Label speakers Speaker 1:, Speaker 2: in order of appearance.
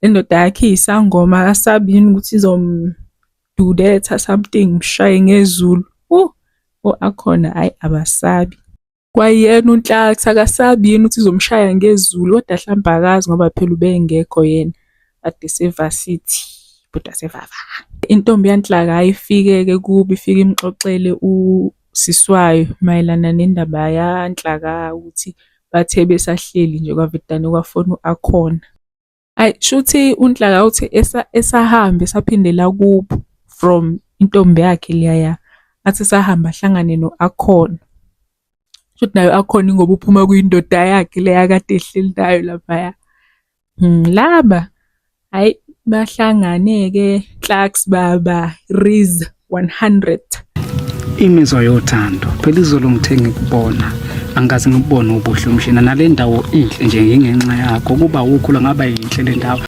Speaker 1: indoda yakhe iy'sangoma asabi yini ukuthi izomdudetha something mshaye ngezulu. Akhona hhayi abasabi. Kwayena uNhlaksi akasabi yini ukuthi izomshaya ngezulu, kodwa hlampe akazi ngoba phela ubengekho yena. Kade sevasithi, ibhuda sevava. Intombi yaNhlaka ayifike-ke kubo, ifike imxoxele usisi wayo mayelana nendaba yaNhlaka ukuthi bathe besahleli nje kwavedane kwafona u-Akhona. Shuthi uNhlaka uthi esahamba esaphindela kubo from intombi yakhe liyaya, athi esahamba ahlangane no-Akhona. Shuthi nayo u-Akhona ingoba uphuma kuyindoda yakhe leya kade ehleli nayo laphaya. Laba hhayi bahlangane-ke Nhlaks baba Riz 100.
Speaker 2: Imizwa yothando phela izolo ngithe ngikubona angikaze ngikubone ubuhle umshina nale ndawo inhle nje ngingenxa yakho kuba ukhula ngaba yinhle le ndawo.